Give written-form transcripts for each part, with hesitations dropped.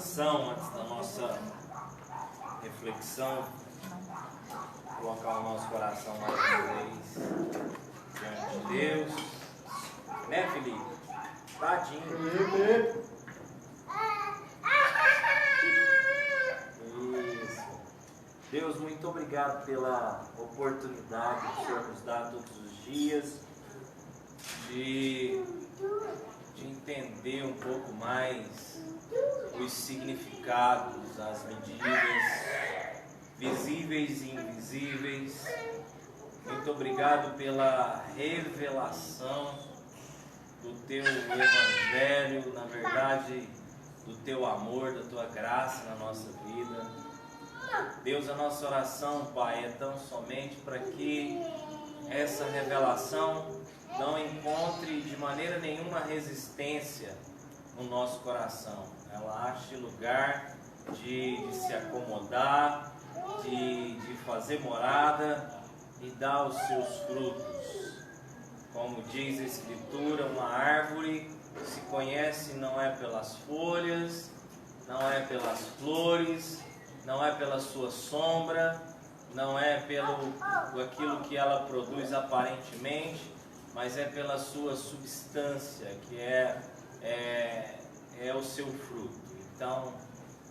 canção antes da nossa reflexão. Colocar o nosso coração mais uma vez diante de Deus. Né, Felipe? Tadinho. Isso. Deus, muito obrigado pela oportunidade que o Senhor nos dá todos os dias de entender um pouco mais os significados, as medidas visíveis e invisíveis. Muito obrigado pela revelação do Teu Evangelho, na verdade, do Teu amor, da Tua graça na nossa vida. Deus, a nossa oração, Pai, é tão somente para que essa revelação não encontre de maneira nenhuma resistência no nosso coração. Ela ache lugar de se acomodar, de fazer morada e dar os seus frutos. Como diz a Escritura, uma árvore se conhece não é pelas folhas, não é pelas flores, não é pela sua sombra, não é pelo aquilo que ela produz aparentemente, mas é pela sua substância, que é o seu fruto. Então,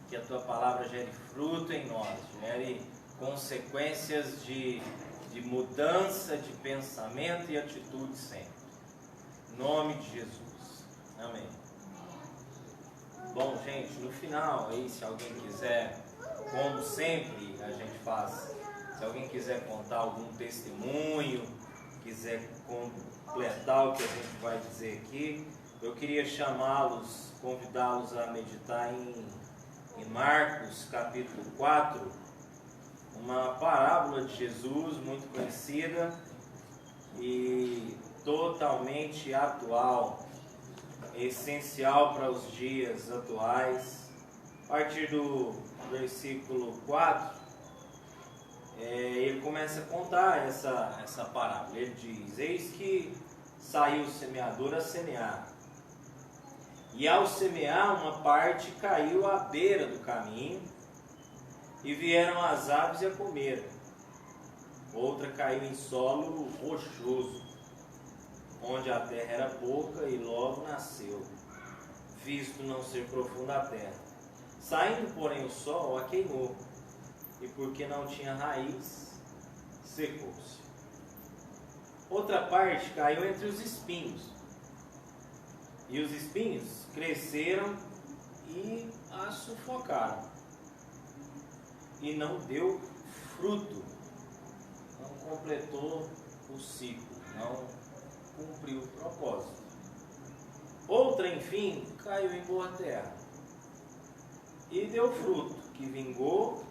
que a Tua palavra gere fruto em nós, gere consequências de mudança de pensamento e atitude sempre. Em nome de Jesus. Amém. Bom, gente, no final, aí, se alguém quiser, como sempre a gente faz, se alguém quiser contar algum testemunho, quiser completar o que a gente vai dizer aqui, eu queria chamá-los, convidá-los a meditar em Marcos capítulo 4, uma parábola de Jesus muito conhecida e totalmente atual, essencial para os dias atuais. A partir do versículo 4, ele começa a contar essa parábola. Ele diz: eis que saiu o semeador a semear, e ao semear, uma parte caiu à beira do caminho, e vieram as aves e a comeram. Outra caiu em solo rochoso, onde a terra era pouca, e logo nasceu, visto não ser profunda a terra. Saindo, porém, o sol a queimou, e porque não tinha raiz, secou-se. Outra parte caiu entre os espinhos, e os espinhos cresceram e a sufocaram, e não deu fruto, não completou o ciclo, não cumpriu o propósito. Outra, enfim, caiu em boa terra e deu fruto, que vingou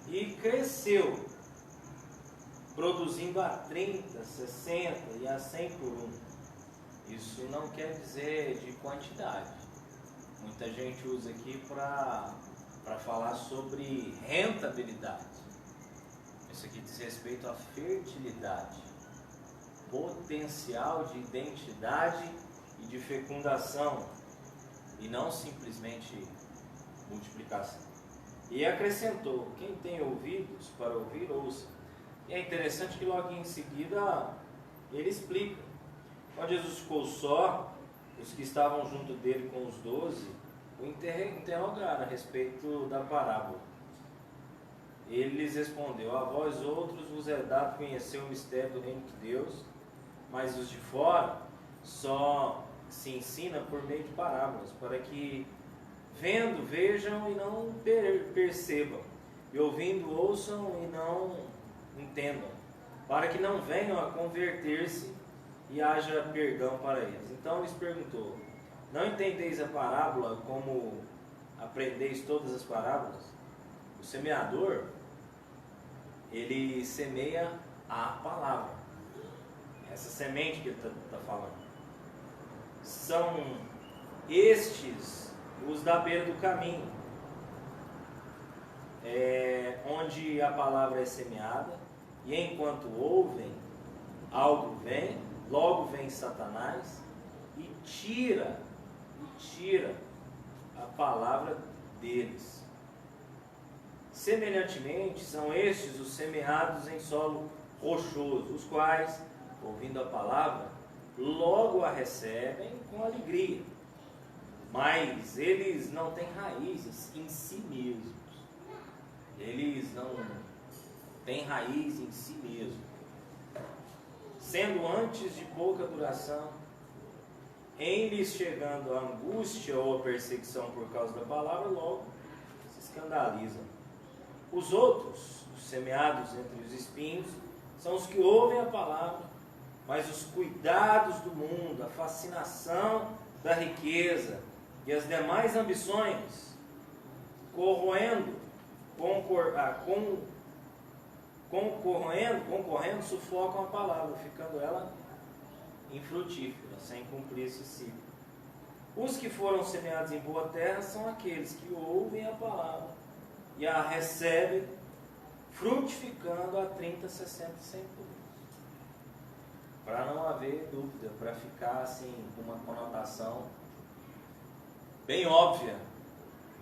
e cresceu, produzindo a 30, 60 e a 100 por um. Isso não quer dizer de quantidade. Muita gente usa aqui para falar sobre rentabilidade. Isso aqui diz respeito à fertilidade, potencial de identidade e de fecundação, e não simplesmente multiplicação. E acrescentou: quem tem ouvidos para ouvir, ouça. E é interessante que logo em seguida ele explica. Quando Jesus ficou só, os que estavam junto dele com os 12 o interrogaram a respeito da parábola. Ele lhes respondeu: a vós outros vos é dado conhecer o mistério do reino de Deus, mas os de fora só se ensina por meio de parábolas, para que vendo, vejam e não percebam, e ouvindo, ouçam e não entendam, para que não venham a converter-se e haja perdão para eles. Então lhes perguntou: não entendeis a parábola como aprendeis todas as parábolas? O semeador, ele semeia a palavra, essa semente que ele está falando. São estes os da beira do caminho, onde a palavra é semeada, e enquanto ouvem, algo vem, logo vem Satanás e tira a palavra deles. Semelhantemente, são estes os semeados em solo rochoso, os quais, ouvindo a palavra, logo a recebem com alegria. Mas eles não têm raízes em si mesmos. Eles não têm raiz em si mesmos. Sendo antes de pouca duração, em lhes chegando a angústia ou a perseguição por causa da palavra, logo se escandalizam. Os outros, os semeados entre os espinhos, são os que ouvem a palavra, mas os cuidados do mundo, a fascinação da riqueza e as demais ambições, concorrendo, sufocam a palavra, ficando ela infrutífera, sem cumprir esse ciclo. Os que foram semeados em boa terra são aqueles que ouvem a palavra e a recebem, frutificando a 30, 60 e 100 por um. Para não haver dúvida, para ficar assim, com uma conotação bem óbvia,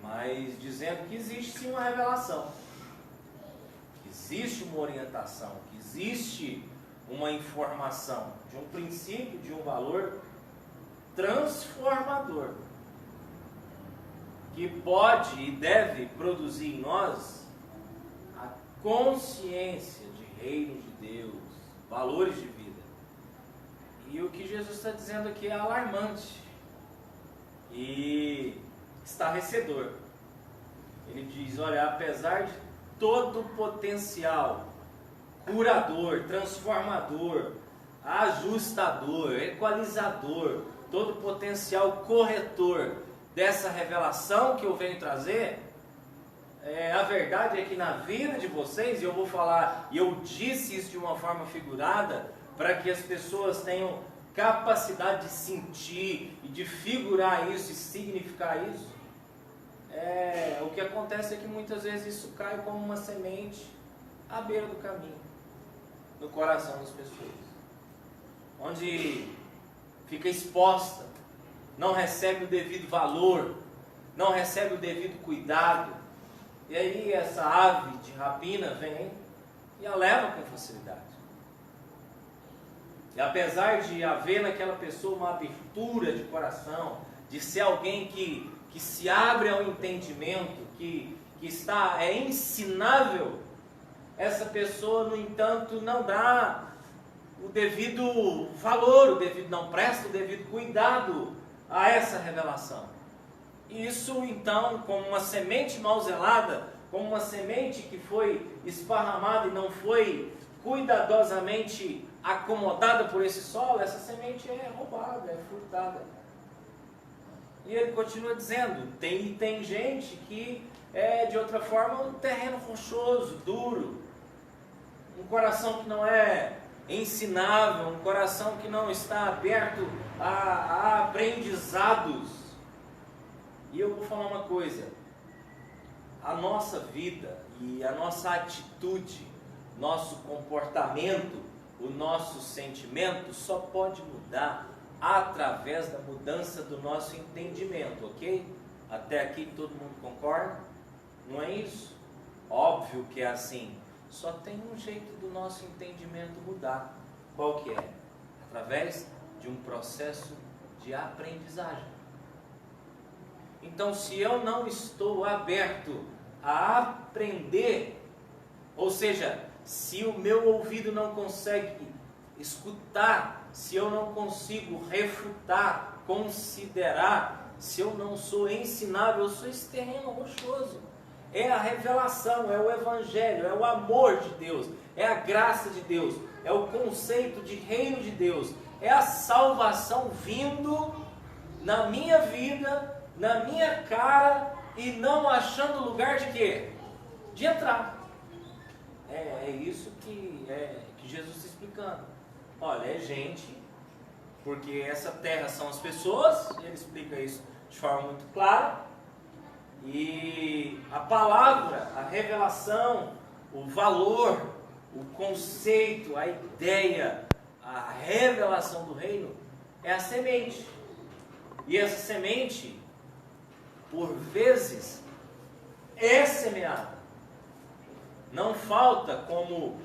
mas dizendo que existe sim uma revelação, que existe uma orientação, que existe uma informação de um princípio, de um valor transformador, que pode e deve produzir em nós a consciência de reino de Deus, valores de vida. E o que Jesus está dizendo aqui é alarmante e estarrecedor. Ele diz, olha, apesar de todo o potencial curador, transformador, ajustador, equalizador, todo o potencial corretor dessa revelação que eu venho trazer, a verdade é que na vida de vocês, e eu vou falar, e eu disse isso de uma forma figurada, para que as pessoas tenham capacidade de sentir e de figurar isso e significar isso, o que acontece é que muitas vezes isso cai como uma semente à beira do caminho, no coração das pessoas, onde fica exposta, não recebe o devido valor, não recebe o devido cuidado, e aí essa ave de rapina vem e a leva com facilidade. E apesar de haver naquela pessoa uma abertura de coração, de ser alguém que se abre ao entendimento, que é ensinável, essa pessoa, no entanto, não dá o devido valor, não presta o devido cuidado a essa revelação. Isso, então, como uma semente mal zelada, como uma semente que foi esparramada e não foi cuidadosamente acomodada por esse solo, essa semente é roubada, é furtada. E ele continua dizendo, tem gente que é, de outra forma, um terreno rochoso, duro, um coração que não é ensinável, um coração que não está aberto a aprendizados. E eu vou falar uma coisa, a nossa vida e a nossa atitude, nosso comportamento, o nosso sentimento só pode mudar através da mudança do nosso entendimento, ok? Até aqui todo mundo concorda? Não é isso? Óbvio que é assim. Só tem um jeito do nosso entendimento mudar. Qual que é? Através de um processo de aprendizagem. Então, se eu não estou aberto a aprender, ou seja, se o meu ouvido não consegue escutar, se eu não consigo refutar, considerar, se eu não sou ensinável, eu sou esse terreno rochoso. É a revelação, é o evangelho, é o amor de Deus, é a graça de Deus, é o conceito de reino de Deus, é a salvação vindo na minha vida, na minha cara e não achando lugar de quê? De entrar. É isso que Jesus está explicando. Olha, é gente, porque essa terra são as pessoas, ele explica isso de forma muito clara, e a palavra, a revelação, o valor, o conceito, a ideia, a revelação do reino é a semente. E essa semente, por vezes, é semeada. Não falta, como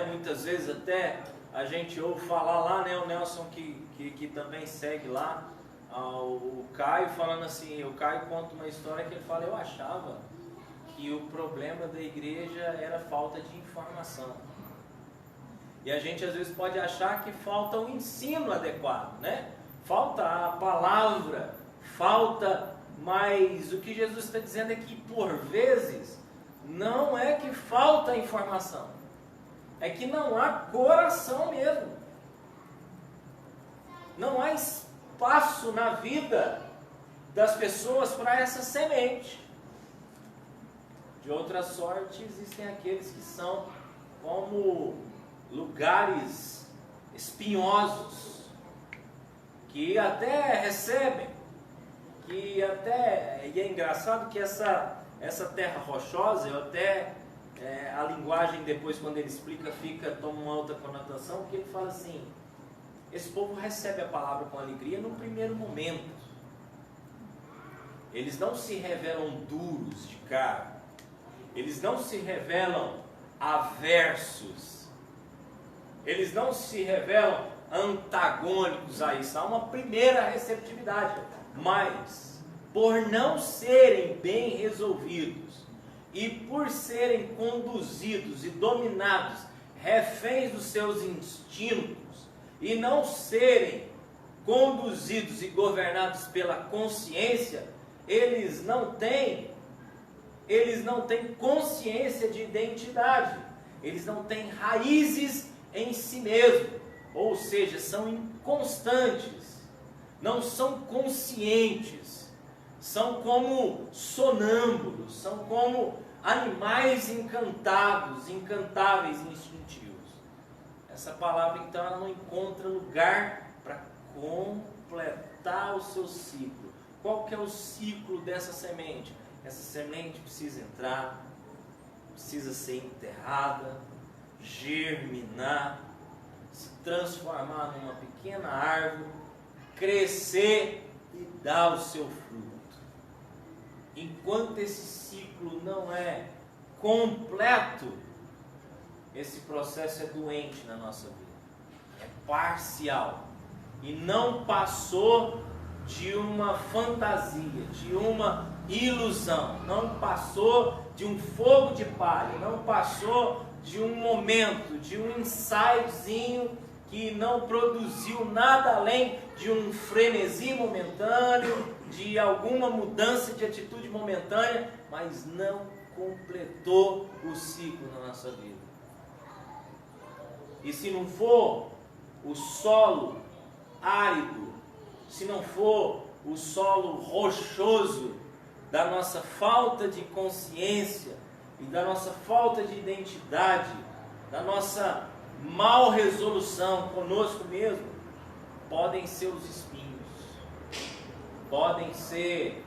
muitas vezes até a gente ouve falar lá, o Nelson que também segue lá, o Caio falando assim, o Caio conta uma história que ele fala, eu achava que o problema da igreja era falta de informação. E a gente às vezes pode achar que falta o ensino adequado, Falta a palavra, mas o que Jesus está dizendo é que por vezes não é que falta informação, é que não há coração mesmo. Não há espaço na vida das pessoas para essa semente. De outra sorte, existem aqueles que são como lugares espinhosos, que até recebem, e é engraçado que essa terra rochosa, a linguagem depois quando ele explica toma uma outra conotação, porque ele fala assim, esse povo recebe a palavra com alegria no primeiro momento, eles não se revelam duros de cara, eles não se revelam aversos, eles não se revelam antagônicos a isso. Há uma primeira receptividade, mas por não serem bem resolvidos e por serem conduzidos e dominados, reféns dos seus instintos, e não serem conduzidos e governados pela consciência, eles não têm consciência de identidade, eles não têm raízes em si mesmo, ou seja, são inconstantes, não são conscientes, são como sonâmbulos, são como animais incantáveis e instintivos. Essa palavra então ela não encontra lugar para completar o seu ciclo. Qual que é o ciclo dessa semente? Essa semente precisa entrar, precisa ser enterrada, germinar, se transformar numa pequena árvore, crescer e dar o seu fruto. Enquanto esse ciclo não é completo, esse processo é doente na nossa vida, é parcial e não passou de uma fantasia, de uma ilusão, não passou de um fogo de palha, não passou de um momento, de um ensaiozinho que não produziu nada além de um frenesi momentâneo, de alguma mudança de atitude momentânea, mas não completou o ciclo na nossa vida. E se não for o solo árido, se não for o solo rochoso da nossa falta de consciência e da nossa falta de identidade, da nossa mal resolução conosco mesmo, podem ser os espinhos, podem ser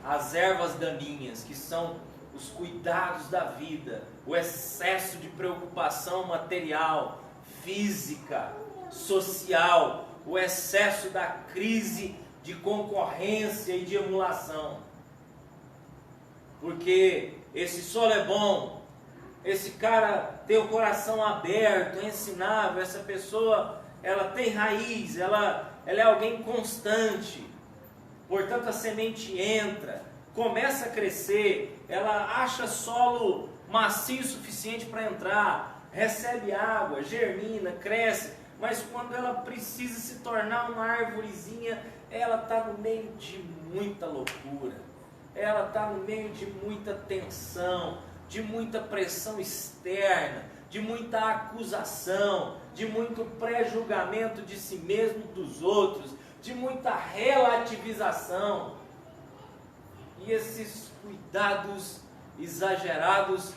as ervas daninhas, que são os cuidados da vida, o excesso de preocupação material, física, social, o excesso da crise de concorrência e de emulação. Porque esse solo é bom, esse cara tem o coração aberto, é ensinável, essa pessoa ela tem raiz, ela é alguém constante, portanto a semente entra, começa a crescer, ela acha solo macio o suficiente para entrar, recebe água, germina, cresce, mas quando ela precisa se tornar uma árvorezinha, ela está no meio de muita loucura, ela está no meio de muita tensão, de muita pressão externa, de muita acusação, de muito pré-julgamento de si mesmo, dos outros, de muita relativização. E esses cuidados exagerados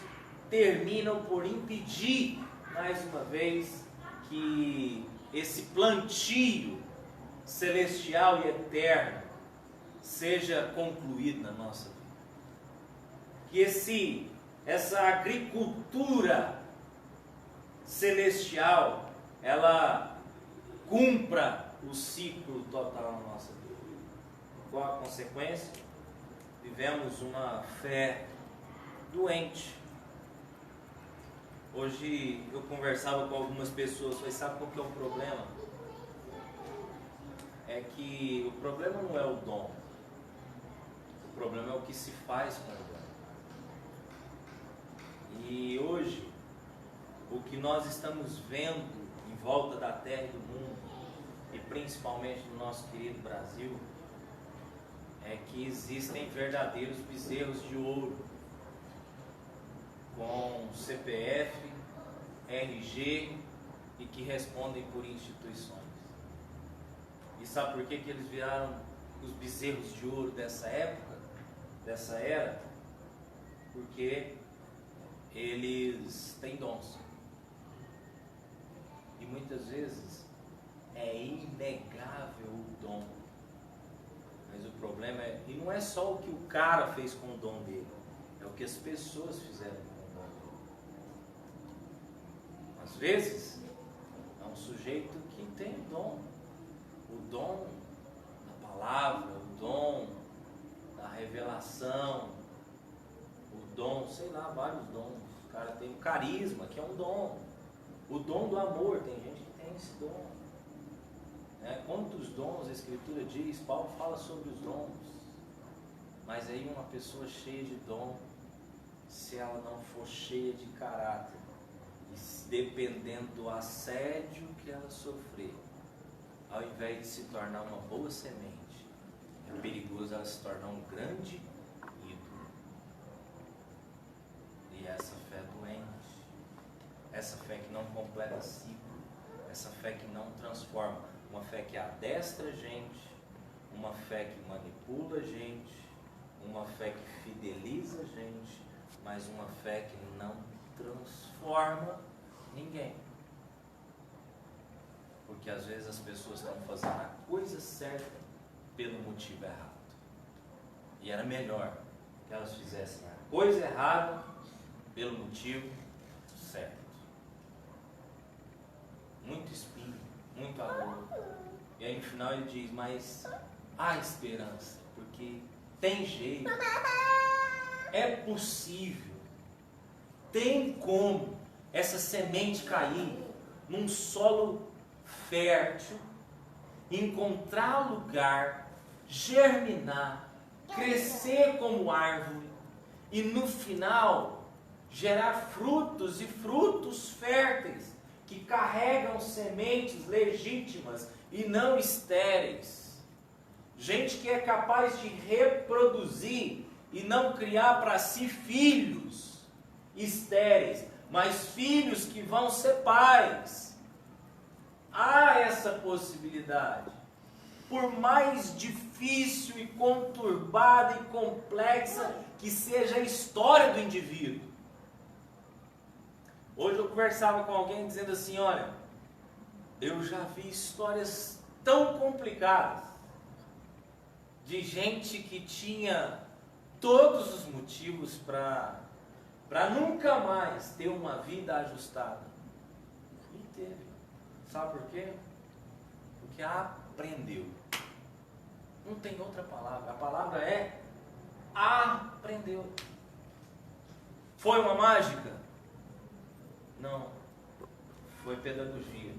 terminam por impedir, mais uma vez, que esse plantio celestial e eterno seja concluído na nossa vida. Que essa agricultura celestial, ela cumpra o ciclo total na nossa vida. Qual a consequência? Vivemos uma fé doente. Hoje eu conversava com algumas pessoas, falei, sabe qual que é o problema? É que o problema não é o dom, o problema é o que se faz com o dom. E hoje, o que nós estamos vendo em volta da terra e do mundo, e principalmente no nosso querido Brasil, é que existem verdadeiros bezerros de ouro, com CPF, RG e que respondem por instituições. E sabe por que eles viraram os bezerros de ouro dessa época, dessa era? Porque eles têm dons. E muitas vezes é inegável o dom. Mas o problema é, e não é só o que o cara fez com o dom dele, é o que as pessoas fizeram com o dom dele. Às vezes é um sujeito que tem o dom da palavra, o dom da revelação, o dom, sei lá, vários dons. O cara tem o carisma, que é um dom. O dom do amor, tem gente que tem esse dom. Quantos dons a Escritura diz? Paulo fala sobre os dons. Mas aí uma pessoa cheia de dom, se ela não for cheia de caráter, e dependendo do assédio que ela sofrer, ao invés de se tornar uma boa semente, é perigoso ela se tornar um grande ídolo. E essa fé é doente, essa fé que não completa ciclo, essa fé que não transforma, uma fé que adestra a gente, uma fé que manipula a gente, uma fé que fideliza a gente, mas uma fé que não transforma ninguém. Porque às vezes as pessoas estão fazendo a coisa certa pelo motivo errado. E era melhor que elas fizessem a coisa errada pelo motivo certo. Muito espinho, muito amor. E aí no final ele diz, mas há esperança, porque tem jeito, é possível, tem como essa semente cair num solo fértil, encontrar lugar, germinar, crescer como árvore e no final gerar frutos e frutos férteis que carregam sementes legítimas e não estéreis. Gente que é capaz de reproduzir e não criar para si filhos estéreis, mas filhos que vão ser pais. Há essa possibilidade. Por mais difícil e conturbada e complexa que seja a história do indivíduo. Hoje eu conversava com alguém dizendo assim, olha, eu já vi histórias tão complicadas de gente que tinha todos os motivos para nunca mais ter uma vida ajustada. E teve. Sabe por quê? Porque aprendeu. Não tem outra palavra. A palavra é aprendeu. Foi uma mágica? Não. Foi pedagogia.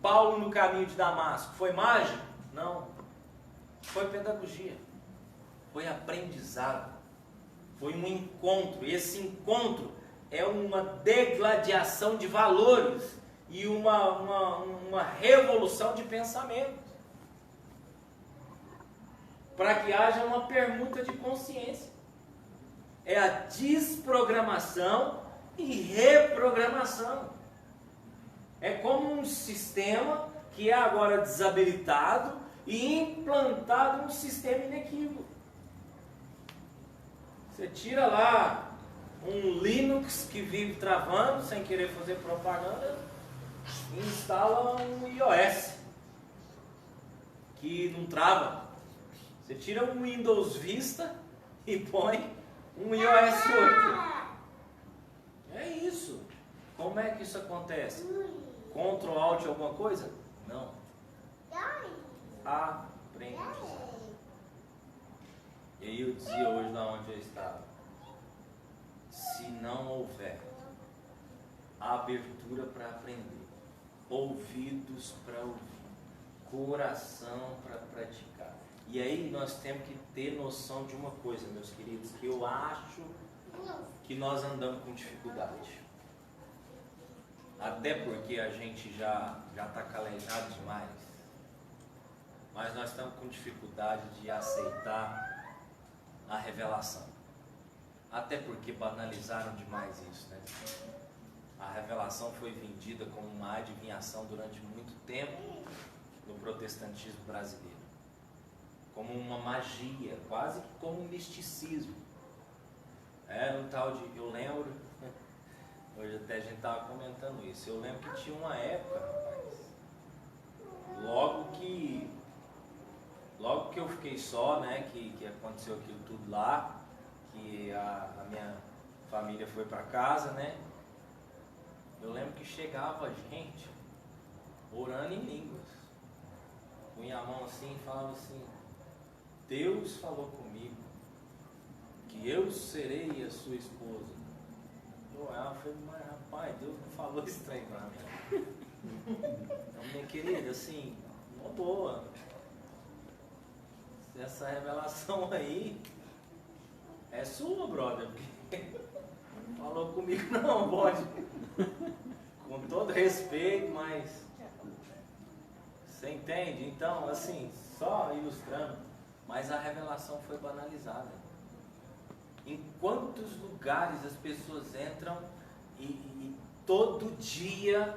Paulo no caminho de Damasco, foi mágica? Não. Foi pedagogia. Foi aprendizado. Foi um encontro. E esse encontro é uma degladiação de valores e uma revolução de pensamento. Para que haja uma permuta de consciência. É a desprogramação e reprogramação. É como um sistema que é agora desabilitado e implantado um sistema inequívoco. Você tira lá um Linux que vive travando, sem querer fazer propaganda, e instala um iOS que não trava. Você tira um Windows Vista e põe um iOS 8. É isso. Como é que isso acontece? Ctrl Alt alguma coisa? Não. Aprendizado. E aí eu dizia hoje lá onde eu estava. se não houver abertura para aprender, ouvidos para ouvir, coração para praticar. E aí nós temos que ter noção de uma coisa, meus queridos, que eu acho que nós andamos com dificuldade. Até porque a gente já está calejado demais. Mas nós estamos com dificuldade de aceitar a revelação. Até porque banalizaram demais isso, né? A revelação foi vendida como uma adivinhação durante muito tempo no protestantismo brasileiro. Como uma magia, quase que como um misticismo. Era um tal de... Eu lembro... Hoje até a gente estava comentando isso. Eu lembro que tinha uma época, rapaz, logo que eu fiquei só, né, que aconteceu aquilo tudo lá, que a minha família foi para casa, né, eu lembro que chegava gente orando em línguas, punha a mão assim e falava assim: Deus falou comigo que eu serei a sua esposa. Ela falou: mas rapaz, Deus não falou estranho pra mim. Então, minha querida, assim, uma boa. Essa revelação aí é sua, brother. Não falou comigo não, pode. Com todo respeito, mas você entende? Então, assim, só ilustrando, mas a revelação foi banalizada. Em quantos lugares as pessoas entram e todo dia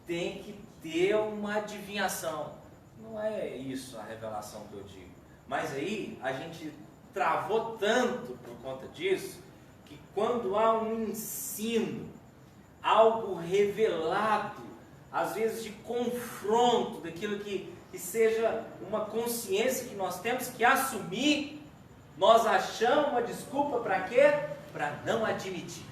tem que ter uma adivinhação. Não é isso a revelação que eu digo. Mas aí a gente travou tanto por conta disso, que quando há um ensino, algo revelado, às vezes de confronto, daquilo que seja uma consciência que nós temos que assumir, nós achamos uma desculpa para quê? Para não admitir.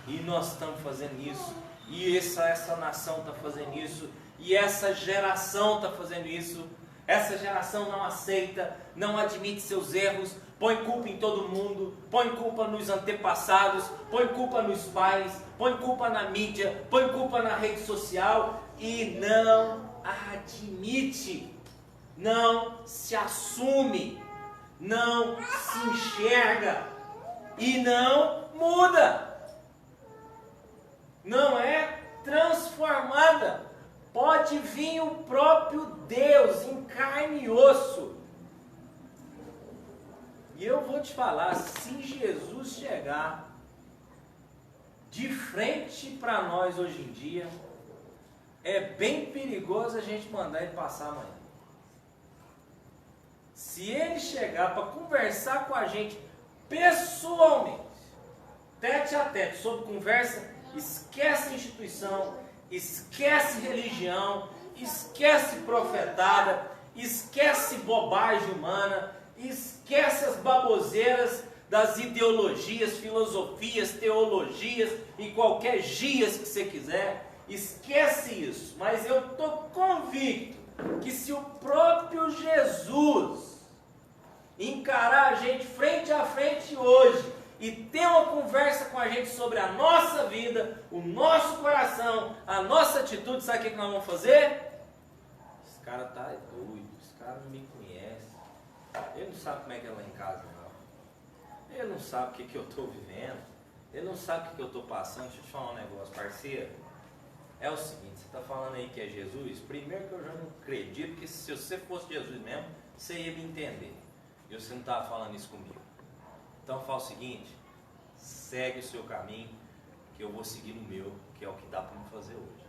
E nós estamos fazendo isso. E essa nação está fazendo isso. E essa geração está fazendo isso. Essa geração não aceita, não admite seus erros, põe culpa em todo mundo, põe culpa nos antepassados, põe culpa nos pais, põe culpa na mídia, põe culpa na rede social e não admite. Não se assume, não se enxerga e não muda, não é transformada. Pode vir o próprio Deus em carne e osso. E eu vou te falar, se Jesus chegar de frente para nós hoje em dia, é bem perigoso a gente mandar ele passar amanhã. Se ele chegar para conversar com a gente pessoalmente, tete a tete, sobre conversa, esquece instituição, esquece religião, esquece profetada, esquece bobagem humana, esquece as baboseiras das ideologias, filosofias, teologias e qualquer gias que você quiser, esquece isso. Mas eu estou convicto que se o próprio Jesus encarar a gente frente a frente hoje e ter uma conversa com a gente sobre a nossa vida, o nosso coração, a nossa atitude, sabe o que nós vamos fazer? Esse cara tá doido, esse cara não me conhece, ele não sabe como é que é lá em casa não, ele não sabe o que eu estou vivendo, ele não sabe o que eu estou passando. Deixa eu te falar um negócio, parceiro. É o seguinte, você está falando aí que é Jesus, primeiro que eu já não acredito, porque se você fosse Jesus mesmo, você ia me entender. E você não estava falando isso comigo. Então fala o seguinte, segue o seu caminho, que eu vou seguir no meu, que é o que dá para me fazer hoje.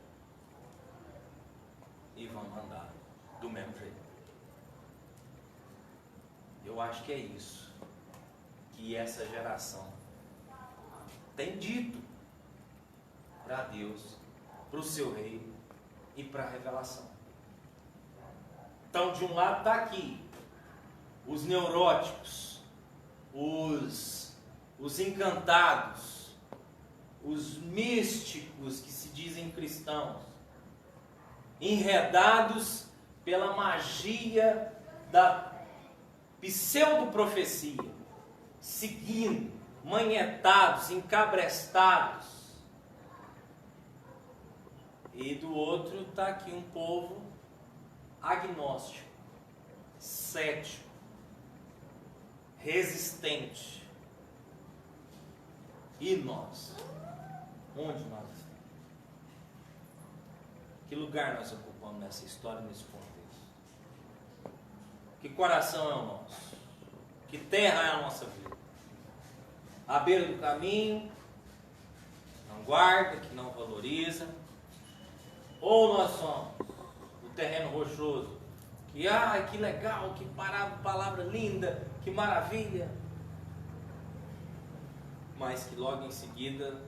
E vamos andar do mesmo jeito. Eu acho que é isso que essa geração tem dito para Deus, para o seu reino e para a revelação. Então, de um lado está aqui os neuróticos, os encantados, os místicos que se dizem cristãos, enredados pela magia da pseudo-profecia, seguindo, manhetados, encabrestados. E do outro está aqui um povo agnóstico, cético, resistente. E nós? Onde nós estamos? Que lugar nós ocupamos nessa história, nesse contexto? Que coração é o nosso? Que terra é a nossa vida? À beira do caminho, não guarda, que não valoriza? Ou nós somos o terreno rochoso, que legal, que palavra linda, que maravilha, mas que logo em seguida,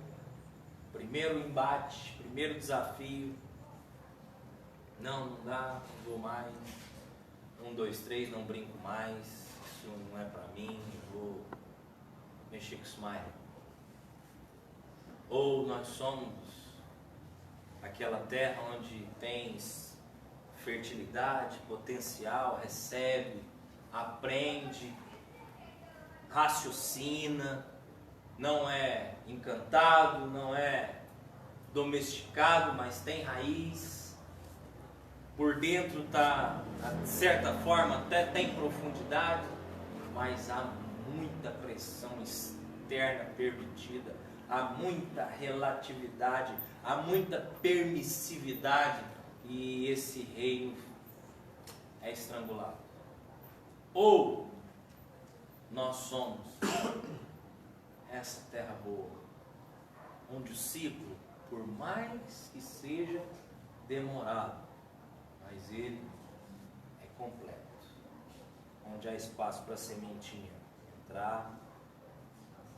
primeiro embate, primeiro desafio, não dá, não vou mais, 1, 2, 3, não brinco mais, isso não é pra mim, eu vou mexer com isso mais. Ou nós somos aquela terra onde tens fertilidade, potencial, recebe, aprende, raciocina, não é encantado, não é domesticado, mas tem raiz, por dentro está, de certa forma, até tem profundidade, mas há muita pressão externa permitida, há muita relatividade, há muita permissividade, e esse reino é estrangulado. Ou nós somos essa terra boa, onde o ciclo, por mais que seja demorado, mas ele é completo, onde há espaço para a sementinha entrar,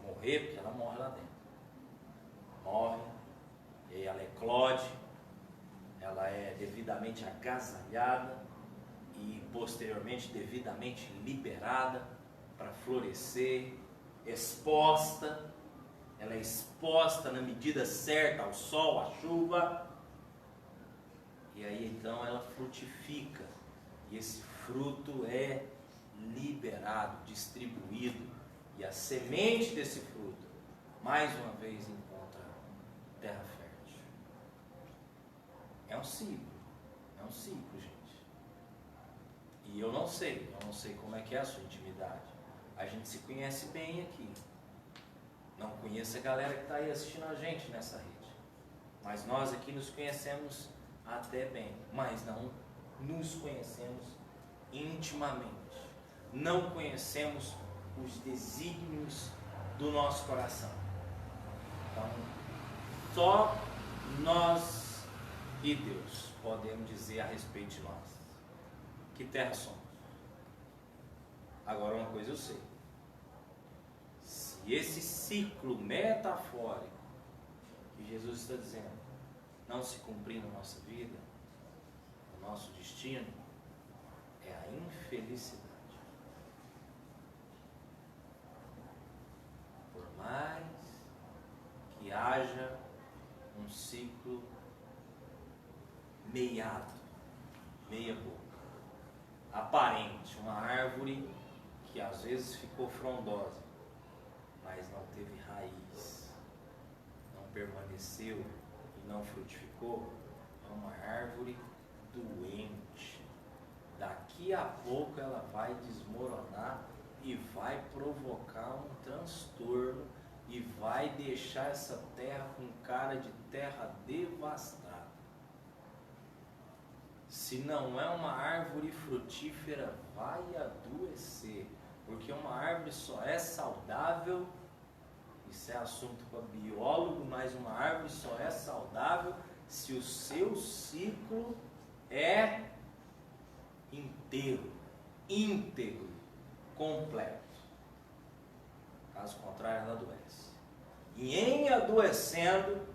morrer, porque ela morre lá dentro, morre, e aí ela eclode, ela é devidamente agasalhada e posteriormente devidamente liberada para florescer, exposta, ela é exposta na medida certa ao sol, à chuva, e aí então ela frutifica, e esse fruto é liberado, distribuído, e a semente desse fruto, mais uma vez, encontra terra fértil. É um ciclo, gente. E eu não sei como é que é a sua intimidade. A gente se conhece bem aqui. Não conheço a galera que está aí assistindo a gente nessa rede. Mas nós aqui nos conhecemos até bem. Mas não nos conhecemos intimamente. Não conhecemos os desígnios do nosso coração. Então, só nós e Deus podemos dizer a respeito de nós. Que terra somos? Agora uma coisa eu sei. Se esse ciclo metafórico que Jesus está dizendo não se cumprir na nossa vida, no nosso destino, é a infelicidade. Por mais que haja um ciclo meiado, meia boca, aparente, uma árvore que às vezes ficou frondosa, mas não teve raiz, não permaneceu e não frutificou, é uma árvore doente. Daqui a pouco ela vai desmoronar e vai provocar um transtorno e vai deixar essa terra com cara de terra devastada. Se não é uma árvore frutífera, vai adoecer, porque uma árvore só é saudável, isso é assunto para biólogo, mas uma árvore só é saudável se o seu ciclo é inteiro, íntegro, completo. Caso contrário, ela adoece. E em adoecendo,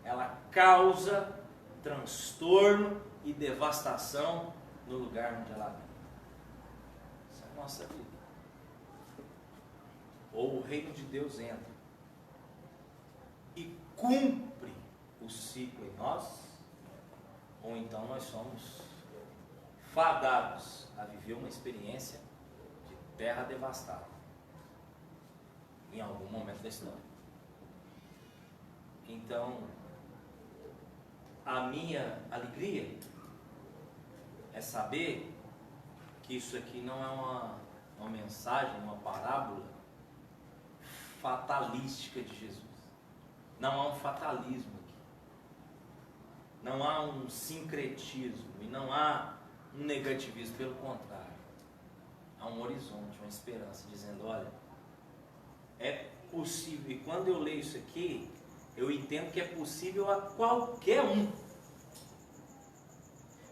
ela causa transtorno e devastação no lugar onde ela vem. Isso é a nossa vida. Ou o reino de Deus entra e cumpre o ciclo em nós, ou então nós somos fadados a viver uma experiência de terra devastada. em algum momento da história. Então, a minha alegria é saber que isso aqui não é uma mensagem, uma parábola fatalística de Jesus. Não há um fatalismo aqui. Não há um sincretismo e não há um negativismo, pelo contrário. Há um horizonte, uma esperança, dizendo, olha, é possível. E quando eu leio isso aqui, eu entendo que é possível a qualquer um.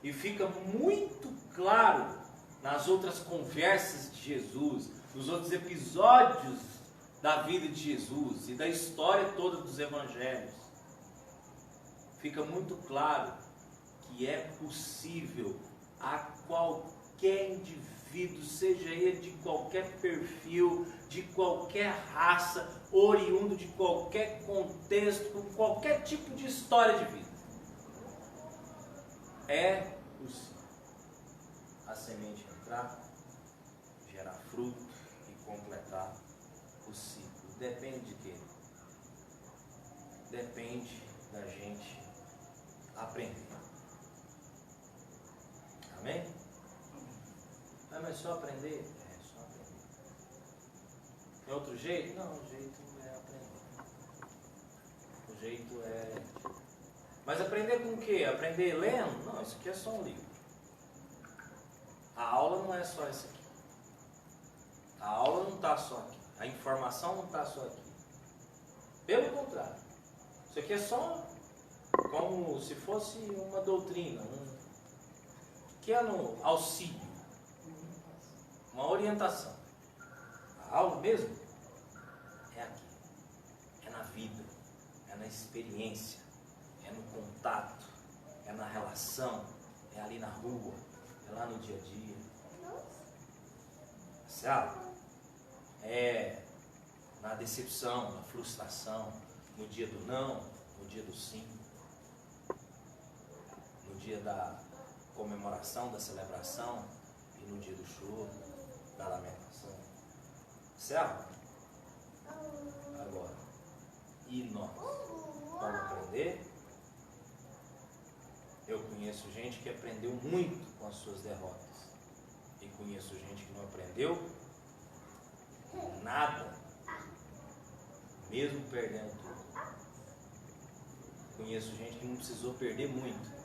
E fica muito claro nas outras conversas de Jesus, nos outros episódios da vida de Jesus e da história toda dos evangelhos. Fica muito claro que é possível a qualquer indivíduo, seja ele de qualquer perfil, de qualquer raça, oriundo de qualquer contexto, com qualquer tipo de história de vida. É possível a semente entrar, gerar fruto e completar o ciclo. Depende de quê? Depende da gente aprender. Amém? Mas só aprender? É, só aprender. Tem outro jeito? Não, o jeito é aprender. O jeito é... Mas aprender com o quê? Aprender lendo? Não, isso aqui é só um livro. A aula não é só isso aqui. A aula não está só aqui. A informação não está só aqui. Pelo contrário. Isso aqui é só como se fosse uma doutrina, um pequeno auxílio, uma orientação. A aula mesmo é aqui. É na vida, é na experiência, é no contato, é na relação, é ali na rua, é lá no dia a dia. Sabe? É na decepção, na frustração, no dia do não, no dia do sim, no dia da comemoração, da celebração e no dia do choro, da lamentação. Certo? Agora, e nós? Vamos aprender? Eu conheço gente que aprendeu muito com as suas derrotas. E conheço gente que não aprendeu nada, mesmo perdendo tudo. Conheço gente que não precisou perder muito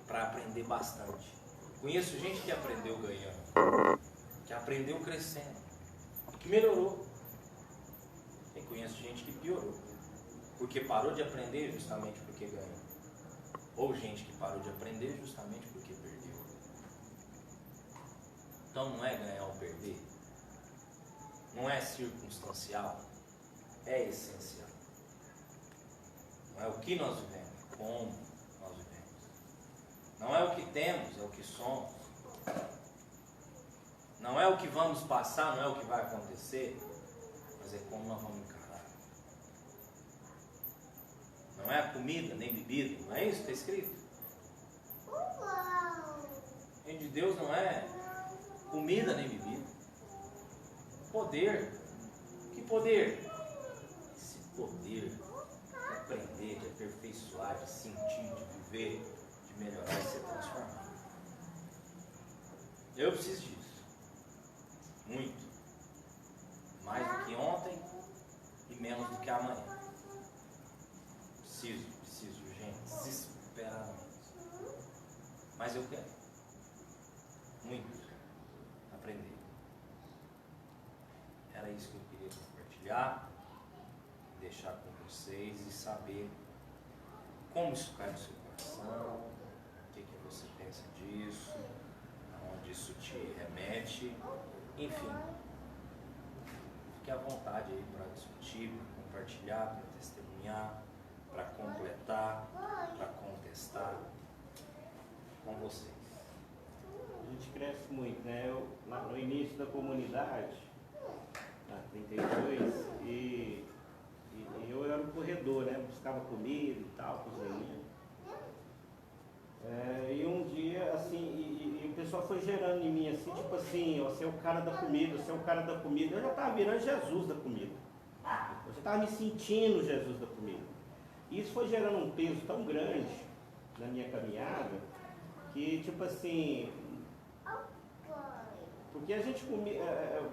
para aprender bastante. Conheço gente que aprendeu ganhando, que aprendeu crescendo, que melhorou. E conheço gente que piorou, porque parou de aprender justamente porque ganhou. Ou gente que parou de aprender justamente porque perdeu. Então não é ganhar ou perder, não é circunstancial, é essencial. Não é o que nós vivemos, é como nós vivemos. Não é o que temos, é o que somos. Não é o que vamos passar, não é o que vai acontecer, mas é como nós vamos encarar. Não é a comida, nem bebida, não é isso que está escrito? O reino de Deus não é comida nem bebida. Poder. Que poder? Esse poder de aprender, de aperfeiçoar, de sentir, de viver, de melhorar e ser transformado. Eu preciso disso. Muito. Mais do que ontem e menos do que amanhã. Preciso, gente, desesperadamente. Mas eu quero. Muito. Aprender. Era isso que eu queria compartilhar, deixar com vocês e saber como isso cai no seu coração, o que você pensa disso, aonde isso te remete, enfim. Fique à vontade aí para discutir, para compartilhar, para testemunhar, para completar, para contestar com vocês. A gente cresce muito, né? Eu, lá no início da comunidade, na 32, e eu era um corredor, né? Buscava comida e tal, cozinha. E um dia, assim, e o pessoal foi gerando em mim, assim, tipo assim, ó, você é o cara da comida, você é o cara da comida. Eu já estava virando Jesus da comida. Eu estava me sentindo Jesus da comida. E isso foi gerando um peso tão grande na minha caminhada, que tipo assim, porque a gente comia,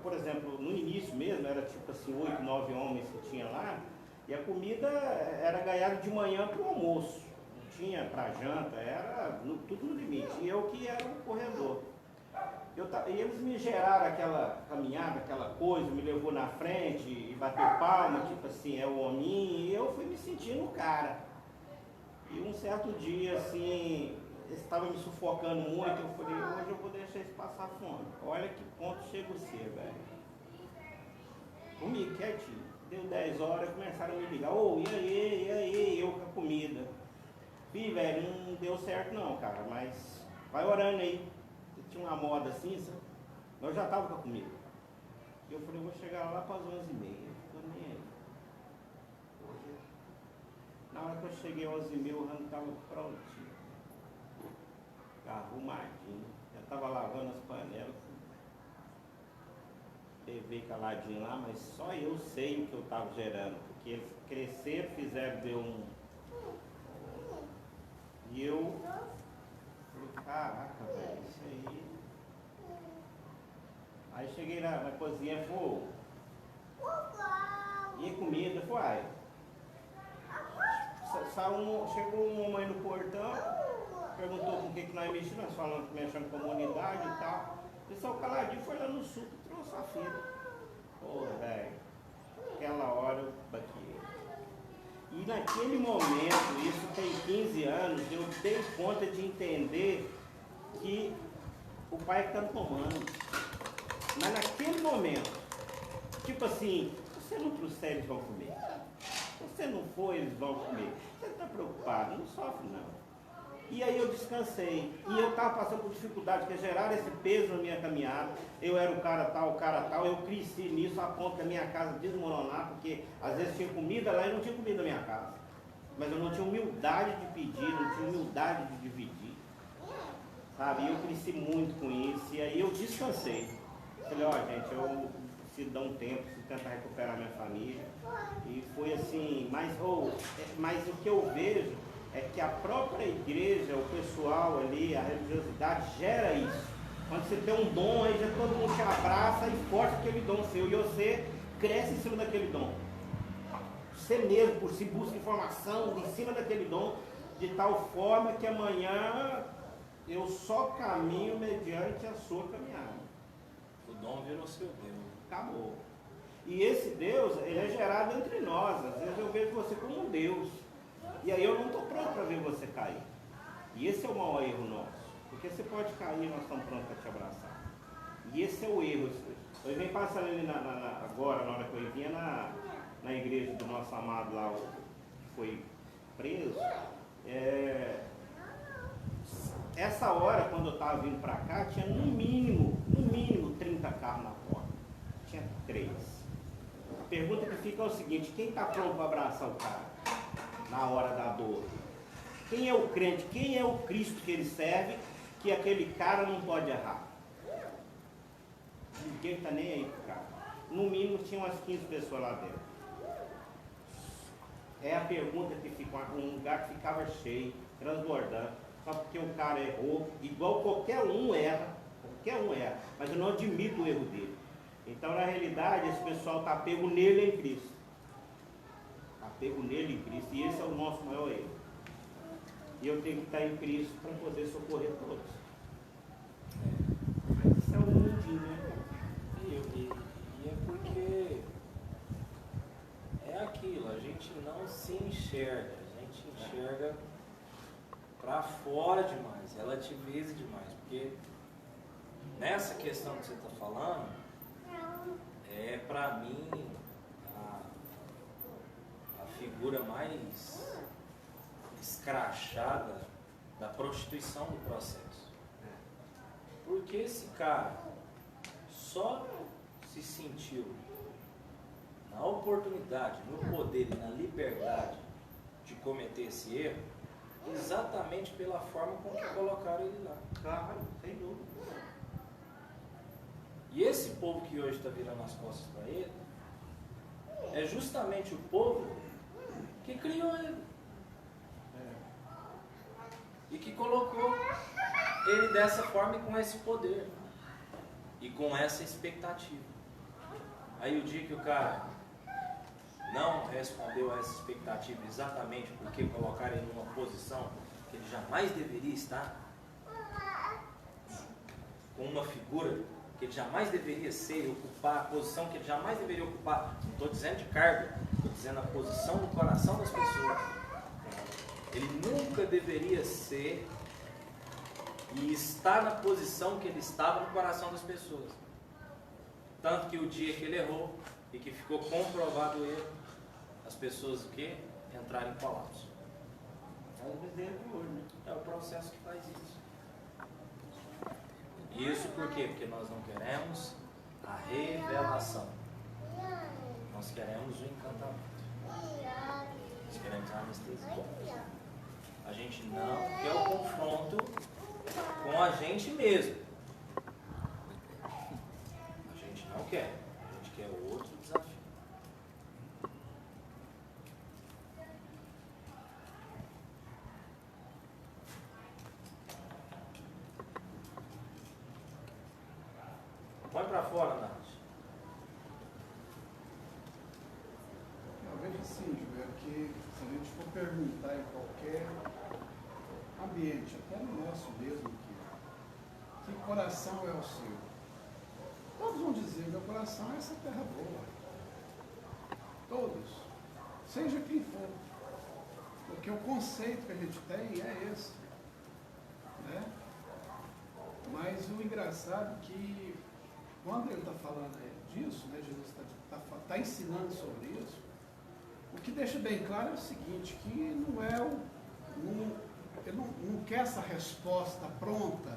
por exemplo, no início mesmo, era tipo assim, 8, 9 homens que tinha lá, e a comida era ganhada de manhã para o almoço, não tinha para janta, era tudo no limite, e eu que era o corredor. E eles me geraram aquela caminhada, aquela coisa, me levou na frente e bateu palma, tipo assim, é o hominho, e eu fui me sentindo o cara. E um certo dia, assim, estava me sufocando muito, eu falei, hoje eu vou deixar isso passar fome. Olha que ponto chega você, velho. Comi quietinho. Deu 10 horas, começaram a me ligar, ô, e aí, eu com a comida. Vi, velho, não deu certo não, cara, mas vai orando aí. Tinha uma moda assim, sabe? Eu já estava com a comida. E eu falei, vou chegar lá para as 11h30. Tô nem aí. Na hora que eu cheguei às 11h30, o rango estava prontinho. Arrumadinho. Já estava lavando as panelas. Levei caladinho lá, mas só eu sei o que eu estava gerando. Porque eles cresceram, fizeram, deu um... E eu falei, caraca, velho, isso aí... Aí cheguei na cozinha, falei, e comida, foi, chegou uma mãe no portão, perguntou com o que nós mexemos, nós falamos que mexemos com comunidade e tal. O pessoal caladinho foi lá no sul e trouxe a filha. Pô, velho, aquela hora eu bati. E naquele momento, isso tem 15 anos, eu dei conta de entender que o pai está no comando. Mas naquele momento, tipo assim, você não trouxer, eles vão comer. Se você não for, eles vão comer. Você está preocupado, não sofre não. E aí eu descansei. E eu estava passando por dificuldade, que geraram esse peso na minha caminhada. Eu era o cara tal. Eu cresci nisso a ponto da minha casa desmoronar, porque às vezes tinha comida lá e não tinha comida na minha casa. Mas eu não tinha humildade de pedir, não tinha humildade de dividir. Sabe? E eu cresci muito com isso. E aí eu descansei. Falei, ó, gente, eu preciso dar um tempo, preciso tentar recuperar minha família. E foi assim, mas o que eu vejo é que a própria igreja, o pessoal ali, a religiosidade gera isso. Quando você tem um dom, aí já todo mundo te abraça e força aquele dom seu. E você cresce em cima daquele dom. Você mesmo, por si, busca informação em cima daquele dom, de tal forma que amanhã eu só caminho mediante a sua caminhada. O dom virou seu Deus. Acabou. E esse Deus, ele é gerado entre nós. Às vezes eu vejo você como um Deus. E aí eu não estou pronto para ver você cair. E esse é o maior erro nosso. Porque você pode cair e nós estamos prontos para te abraçar. E esse é o erro. Eu venho passando ali agora, na hora que eu vinha na igreja do nosso amado lá, que foi preso. Essa hora, quando eu estava vindo para cá, tinha no mínimo 30 carros na porta. Tinha 3. A pergunta que fica é o seguinte, quem está pronto para abraçar o cara na hora da dor? Quem é o crente? Quem é o Cristo que ele serve, que aquele cara não pode errar? Ninguém está nem aí pro cara. No mínimo tinha umas 15 pessoas lá dentro. É a pergunta que fica, um lugar que ficava cheio, transbordando, só porque o cara errou, igual qualquer um erra, mas eu não admito o erro dele. Então, na realidade, esse pessoal está apego nele em Cristo. Apego nele em Cristo, e esse é o nosso maior erro. E eu tenho que estar em Cristo para poder socorrer todos. Mas isso é um mundinho, né? E é porque é aquilo, a gente não se enxerga, a gente enxerga para fora demais, relativiza demais, porque nessa questão que você está falando, para mim a figura mais escrachada da prostituição do processo. Porque esse cara só se sentiu na oportunidade, no poder e na liberdade de cometer esse erro exatamente pela forma com que colocaram ele lá. Claro, sem dúvida. E esse povo que hoje está virando as costas para ele, é justamente o povo que criou ele. E que colocou ele dessa forma e com esse poder. E com essa expectativa. Aí o dia que o cara não respondeu a essa expectativa exatamente porque colocaram ele numa posição que ele jamais deveria estar, com uma figura que ele jamais deveria ser, ocupar a posição que ele jamais deveria ocupar. Não estou dizendo de cargo, estou dizendo a posição no coração das pessoas. Ele nunca deveria ser e estar na posição que ele estava no coração das pessoas. Tanto que o dia que ele errou e que ficou comprovado o erro, as pessoas o quê? Entraram em colapso. É o processo que faz isso. Isso por quê? Porque nós não queremos a revelação. Nós queremos o encantamento. Nós queremos a anestesia. A gente não quer o confronto com a gente mesmo. A gente não quer. A gente quer outro desafio. Põe pra fora, Nath. Eu vejo assim, Joel, que se a gente for perguntar em qualquer ambiente, até no nosso mesmo, que coração é o seu? Todos vão dizer, meu coração é essa terra boa. Todos. Seja quem for. Porque o conceito que a gente tem é esse. Né? Mas o engraçado é que quando ele está falando disso, né, Jesus está ensinando sobre isso, o que deixa bem claro é o seguinte, que não é o... ele não quer essa resposta pronta,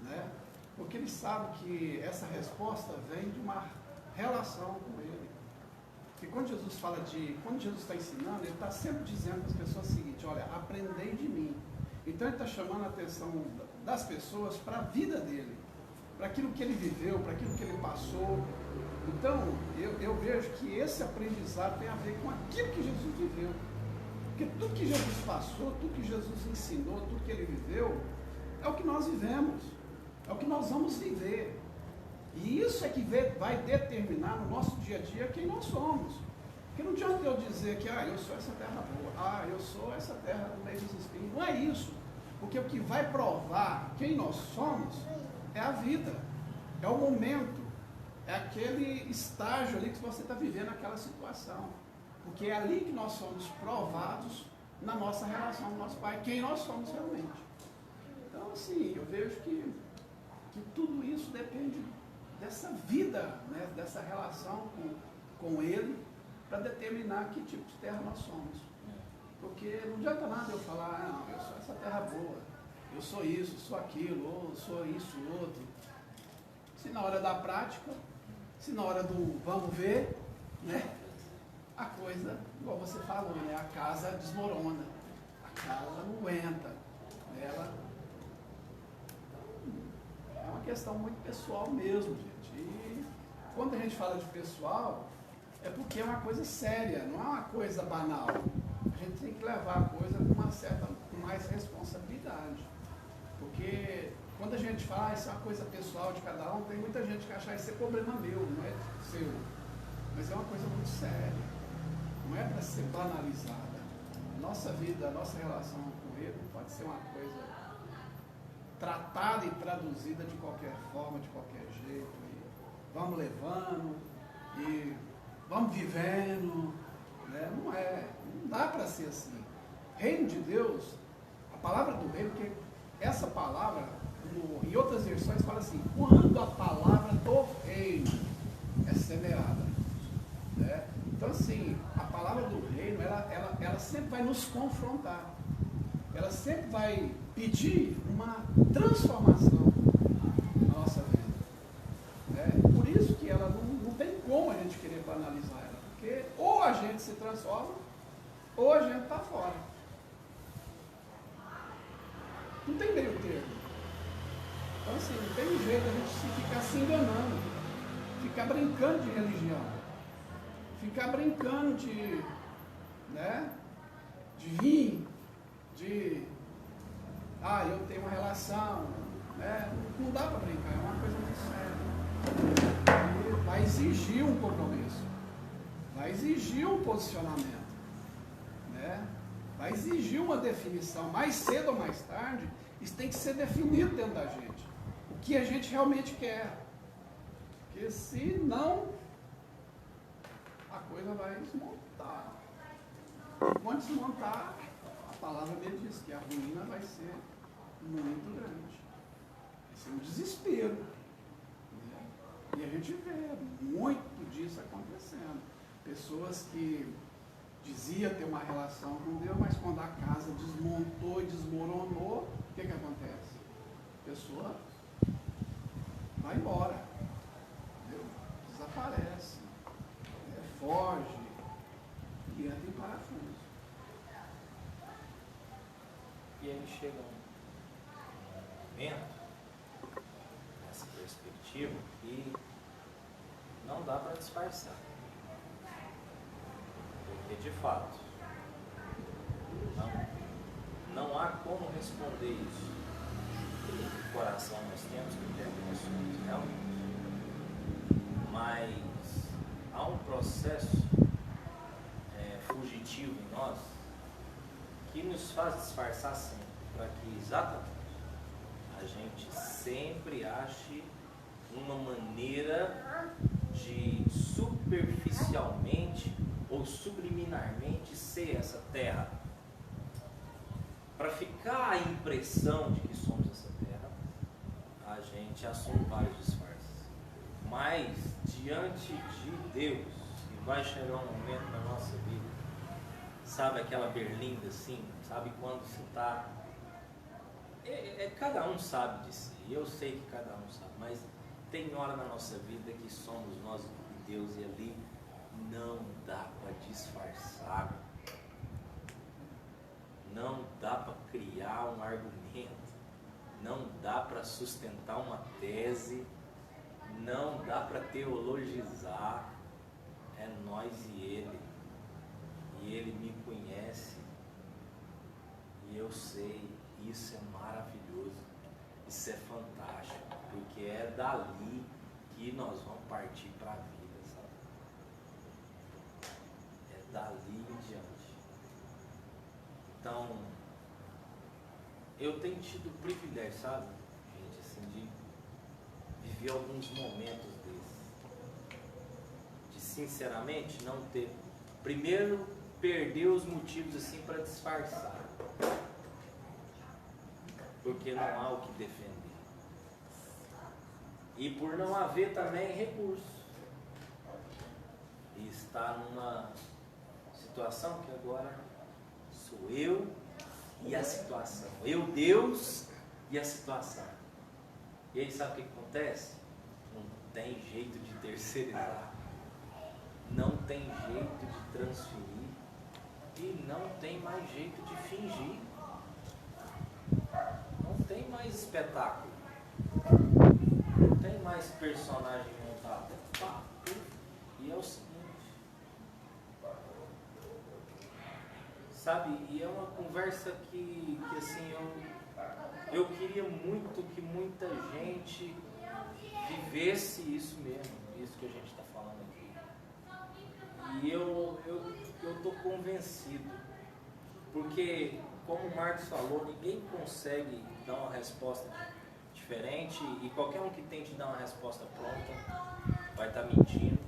né? Porque ele sabe que essa resposta vem de uma relação com ele. E quando Jesus fala quando Jesus está ensinando, ele está sempre dizendo para as pessoas o seguinte, olha, aprendei de mim. Então ele está chamando a atenção das pessoas para a vida dele, para aquilo que ele viveu, para aquilo que ele passou. Então, eu vejo que esse aprendizado tem a ver com aquilo que Jesus viveu. Porque tudo que Jesus passou, tudo que Jesus ensinou, tudo que ele viveu, é o que nós vivemos, é o que nós vamos viver. E isso é que vai determinar no nosso dia a dia quem nós somos. Porque não adianta eu dizer que eu sou essa terra boa, eu sou essa terra do meio dos espinhos. Não é isso. Porque o que vai provar quem nós somos é a vida, é o momento, é aquele estágio ali que você está vivendo aquela situação. Porque é ali que nós somos provados na nossa relação com o nosso Pai, quem nós somos realmente. Então, assim, eu vejo que tudo isso depende dessa vida, né, dessa relação com Ele, para determinar que tipo de terra nós somos. Porque não adianta nada eu falar, eu sou essa terra boa, eu sou isso, sou aquilo, ou sou isso, outro. Se na hora da prática, se na hora do vamos ver, né, a coisa, igual você falou, né, a casa desmorona, a casa não aguenta, ela é uma questão muito pessoal mesmo, gente. E quando a gente fala de pessoal, é porque é uma coisa séria, não é uma coisa banal. A gente tem que levar a coisa com mais responsabilidade. Porque quando a gente fala, isso é uma coisa pessoal de cada um, tem muita gente que acha isso é problema meu, não é seu. Mas é uma coisa muito séria. Não é para ser banalizada. A nossa vida, a nossa relação com Ele não pode ser uma coisa tratada e traduzida de qualquer forma, de qualquer jeito. E vamos levando e vamos vivendo. Né? Não dá para ser assim. Reino de Deus, a palavra do reino, porque essa palavra, em outras versões, fala assim, quando a palavra do reino é semeada. Né? Então, assim, a palavra do reino, ela sempre vai nos confrontar. Ela sempre vai pedir uma transformação na nossa vida. Né? Por isso que ela não tem como a gente querer banalizar ela. Porque ou a gente se transforma, ou a gente está fora. Não tem meio termo. Então, assim, não tem jeito a gente ficar se enganando, ficar brincando de religião. ficar brincando de, né, de vir, eu tenho uma relação, né? Não dá para brincar, é uma coisa muito séria. E vai exigir um compromisso, vai exigir um posicionamento, né? Vai exigir uma definição. Mais cedo ou mais tarde, isso tem que ser definido dentro da gente. O que a gente realmente quer. Porque se não, a coisa vai desmontar. E quando desmontar, a palavra dele diz que a ruína vai ser muito grande. Vai ser um desespero. Né? E a gente vê muito disso acontecendo. Pessoas que diziam ter uma relação com Deus, mas quando a casa desmontou e desmoronou, o que acontece? A pessoa vai embora. Entendeu? Desaparece. Foge. E entra em parafuso. E aí chega um momento, nessa perspectiva, que não dá para disfarçar. Porque, de fato, não há como responder isso. No coração nós temos que ter emoções, realmente. Mas há um processo fugitivo em nós que nos faz disfarçar sempre, para que exatamente a gente sempre ache uma maneira de superficialmente ou subliminarmente ser essa terra. Para ficar a impressão de que somos essa terra, a gente assume vários disfarces. Mas diante de Deus, e vai chegar um momento na nossa vida, sabe aquela berlinda assim, sabe quando você está... cada um sabe de si, eu sei que cada um sabe, mas tem hora na nossa vida que somos nós e Deus, e ali não dá para disfarçar, não dá para criar um argumento, não dá para sustentar uma tese, não dá para teologizar. É nós e Ele me conhece, e eu sei, isso é maravilhoso, isso é fantástico, porque é dali que nós vamos partir para a vida, sabe? É dali em diante. Então, eu tenho tido o privilégio, sabe, gente, assim, de viver alguns momentos desses, de sinceramente não ter, primeiro, perder os motivos assim para disfarçar, porque não há o que defender, e por não haver também recurso, e estar numa situação que agora sou eu e a situação, eu, Deus e a situação. E aí sabe o que acontece? Não tem jeito de terceirizar, não tem jeito de transferir, e não tem mais jeito de fingir, não tem mais espetáculo, não tem mais personagem montado, e é o seguinte, sabe, e é uma conversa que assim, eu queria muito que muita gente vivesse isso mesmo, isso que a gente está falando aqui. E eu estou convencido, porque, como o Marcos falou, ninguém consegue dar uma resposta diferente, e qualquer um que tente dar uma resposta pronta vai estar mentindo.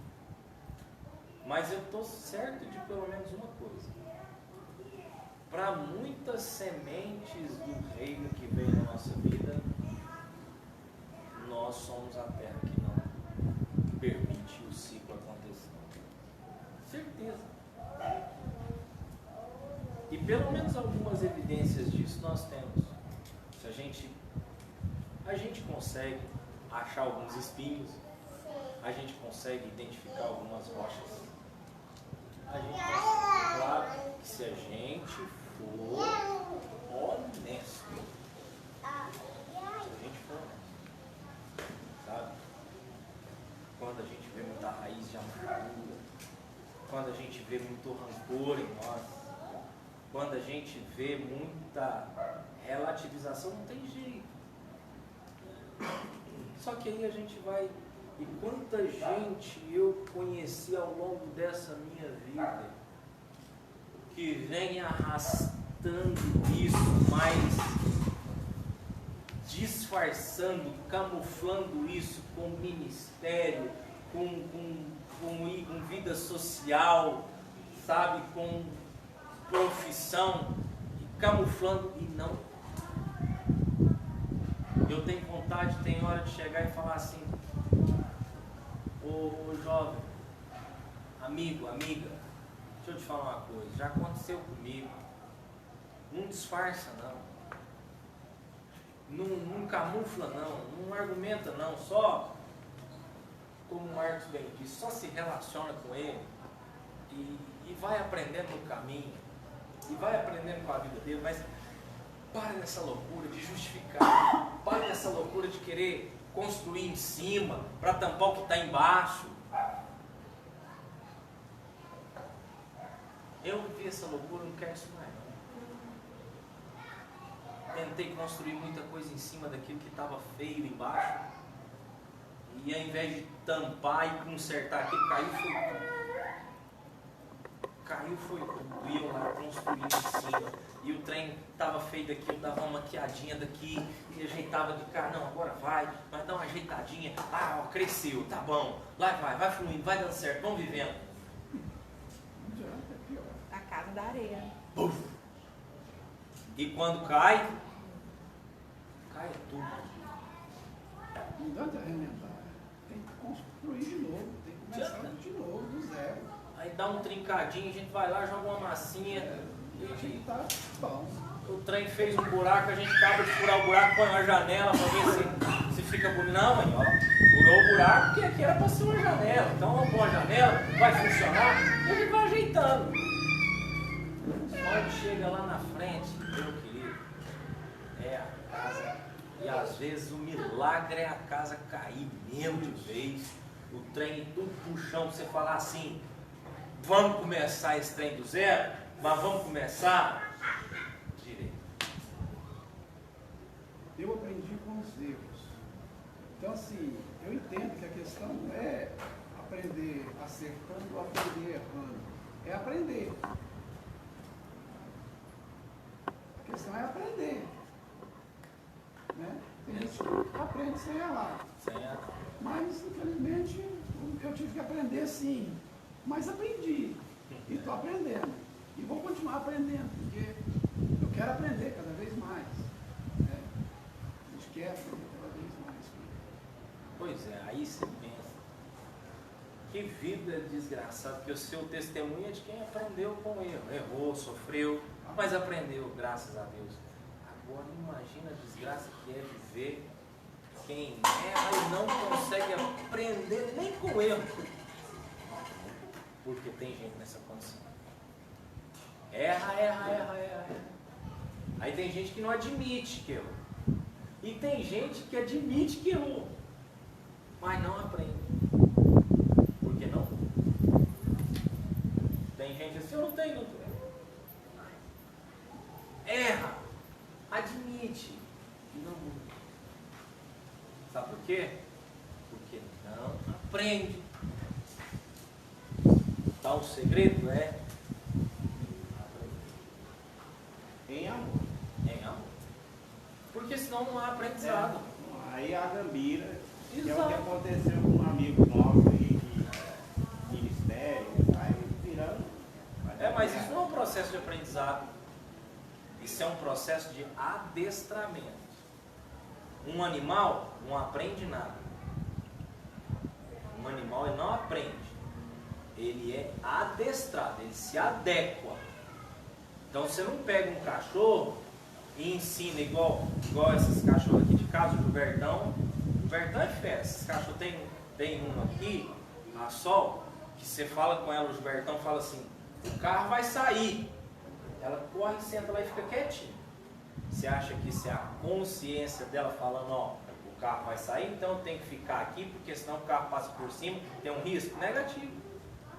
Mas eu estou certo de pelo menos uma coisa: para muitas sementes do reino que vem na nossa vida, nós somos a terra que não permite o ciclo acontecer. Certeza. E pelo menos algumas evidências disso nós temos. Se a gente consegue achar alguns espinhos, a gente consegue identificar algumas rochas. A gente consegue, claro, que se a gente for honesto, sabe? Quando a gente vê muita raiz de amargura, quando a gente vê muito rancor em nós, quando a gente vê muita relativização, não tem jeito. Só que aí a gente vai... E quanta gente eu conheci ao longo dessa minha vida que vem arrastando isso, mas disfarçando, camuflando isso com ministério, com vida social, sabe, com profissão, camuflando e não. Eu tenho vontade, tem hora de chegar e falar assim: ô jovem, amigo, amiga, deixa eu te falar uma coisa, já aconteceu comigo. Não disfarça não camufla não argumenta não, só, como o Marcos bem disse, só se relaciona com ele e vai aprendendo no caminho, e vai aprendendo com a vida dele, mas para dessa loucura de justificar, para dessa loucura de querer construir em cima, para tampar o que está embaixo. Eu vivi essa loucura, não quero isso mais não. Tentei construir muita coisa em cima daquilo que estava feio embaixo, e ao invés de tampar e consertar aquilo, caiu foi tudo, e eu lá construindo em cima, e o trem estava feio daqui, eu dava uma maquiadinha daqui, e ajeitava de cá, não, agora vai dar uma ajeitadinha, ó, cresceu, tá bom, lá vai fluindo, vai dando certo, vamos vivendo. A casa da areia. Uf. E quando cai tudo. Não adianta arremendar. Tem que construir de novo, tem que começar de novo, do zero. Aí dá um trincadinho, a gente vai lá, joga uma massinha. E tá bom. O trem fez um buraco, a gente acaba de furar o buraco, põe uma janela para ver se fica bonito. Não, mãe, ó, furou o buraco porque aqui era para ser uma janela. Então vamos pôr a janela, vai funcionar e a gente vai ajeitando. Quando chega lá na frente, meu querido, é a casa. E às vezes o milagre é a casa cair mesmo de vez, o trem tudo pro chão, pra você falar assim: vamos começar esse trem do zero, mas vamos começar direito. Eu aprendi com os erros. Então assim, eu entendo que a questão não é aprender acertando ou aprender errando. É aprender. A questão é aprender. Né? Tem gente que aprende sem errar. Mas, infelizmente, eu tive que aprender sim. Mas aprendi. E estou aprendendo. E vou continuar aprendendo, porque eu quero aprender cada vez mais. Né? A gente quer aprender cada vez mais. Pois é, aí você pensa. Que vida desgraçada, porque o seu testemunho é de quem aprendeu com erro. Errou, sofreu, mas aprendeu, graças a Deus. Agora imagina a desgraça que é viver quem erra e não consegue aprender nem com erro. Porque tem gente nessa condição. Erra. Aí tem gente que não admite que errou. E tem gente que admite que errou, mas não aprende. Por que não? Tem gente assim, eu não tenho, doutor. Erra, admite e não muda. Sabe por quê? Porque não aprende. Então o segredo é em amor. Em amor. Porque senão não há aprendizado. Aí a gambira, que é o Exato. que aconteceu com um amigo nosso aí, de ministério, vai virando. Mas isso não é um processo de aprendizado. Isso é um processo de adestramento. Um animal não aprende nada. Um animal ele não aprende. Ele é adestrado, ele se adequa. Então você não pega um cachorro e ensina igual esses cachorros aqui de casa, o Gilbertão. O Gilbertão é fera. Esses cachorros tem um aqui, a Sol, que você fala com ela, o Gilbertão fala assim: o carro vai sair. Ela corre, senta lá e fica quietinha. Você acha que isso é a consciência dela falando, ó, o carro vai sair, então tem que ficar aqui, porque senão o carro passa por cima, tem um risco? Negativo.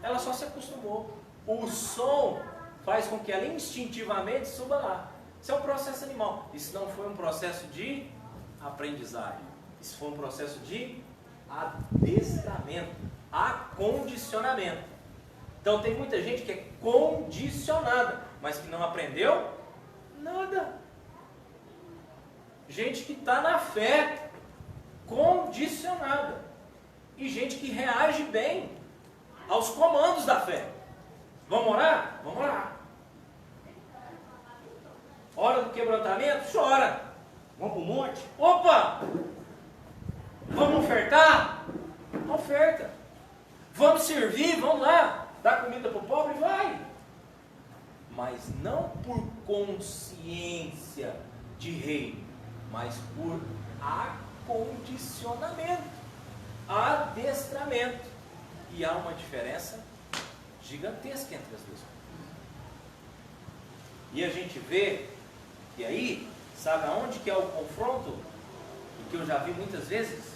Ela só se acostumou. O som faz com que ela instintivamente suba lá. Isso é um processo animal. Isso não foi um processo de aprendizagem. Isso foi um processo de adestramento, acondicionamento. Então tem muita gente que é condicionada, mas que não aprendeu nada. Gente que está na fé, condicionada. E gente que reage bem aos comandos da fé. Vamos orar? Vamos orar. Hora do quebrantamento? Chora. Vamos para o monte? Opa! Vamos ofertar? Oferta. Vamos servir? Vamos lá. Dar comida para o pobre? Vai. Mas não por consciência de rei, mas por acondicionamento, adestramento. E há uma diferença gigantesca entre as duas coisas. E a gente vê que aí, sabe aonde que é o confronto? E que eu já vi muitas vezes?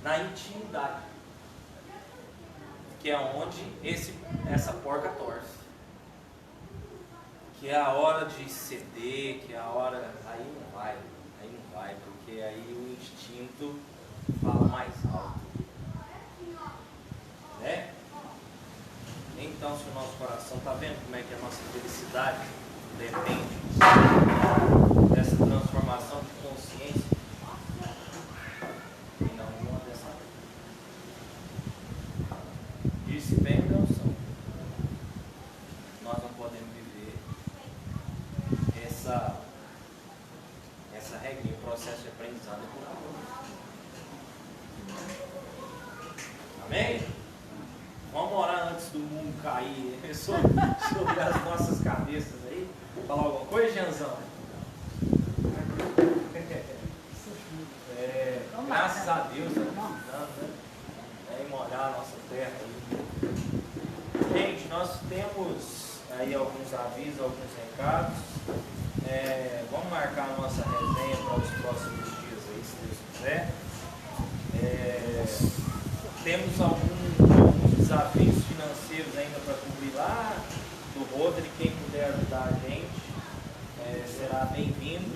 Na intimidade. Que é onde essa porca torce. Que é a hora de ceder, que é a hora... Aí não vai, porque aí o instinto fala mais alto. Né? Então, se o nosso coração está vendo como é que a nossa felicidade depende dessa transformação de consciência e não de uma dessa. Disse bem o Nelson. Nós não podemos viver essa regrinha, o processo de aprendizado é por amor. Amém? Vamos orar antes do mundo cair sobre as nossas cabeças aí. Falar alguma coisa, Jeanzão? Graças a Deus, molhar a nossa terra aí. Gente, nós temos aí alguns avisos, alguns recados. Vamos marcar a nossa resenha para os próximos dias aí, se Deus quiser. Temos alguns desafios financeiros ainda para cobrir lá do Rodrigo. Quem puder ajudar a gente será bem-vindo.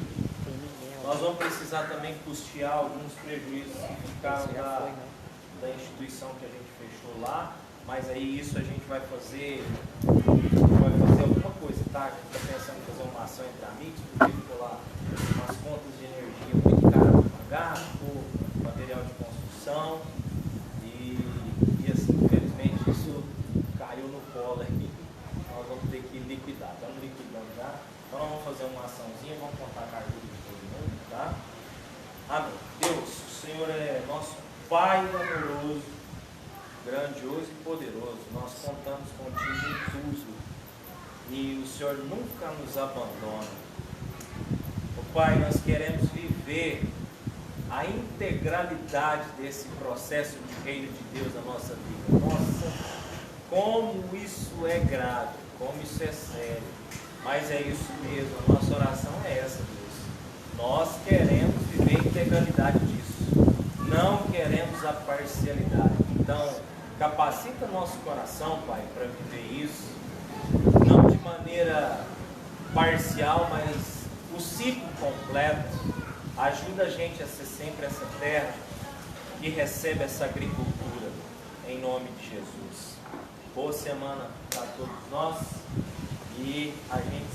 Nós vamos precisar também custear alguns prejuízos que ficaram da instituição que a gente fechou lá, mas aí isso a gente vai fazer alguma coisa, tá? A gente está pensando em fazer uma ação entre amigos, porque ficou lá umas contas de energia muito caras para pagar, ficou material de construção. E assim, infelizmente, isso caiu no colo aí. Nós vamos ter que liquidar. Estamos liquidando já. Então, nós vamos fazer uma açãozinha, vamos contar com a ajuda de todo mundo, tá? Amém. Deus, o Senhor é nosso Pai amoroso, grandioso e poderoso. Nós contamos contigo em tudo. E o Senhor nunca nos abandona. Pai, nós queremos viver a integralidade desse processo de reino de Deus na nossa vida. Nossa, como isso é grave, como isso é sério. Mas é isso mesmo, a nossa oração é essa, Deus. Nós queremos viver a integralidade disso. Não queremos a parcialidade. Então, capacita nosso coração, Pai, para viver isso. Não de maneira parcial, mas o ciclo completo. Ajuda a gente a ser sempre essa terra que recebe essa agricultura, em nome de Jesus. Boa semana para todos nós e a gente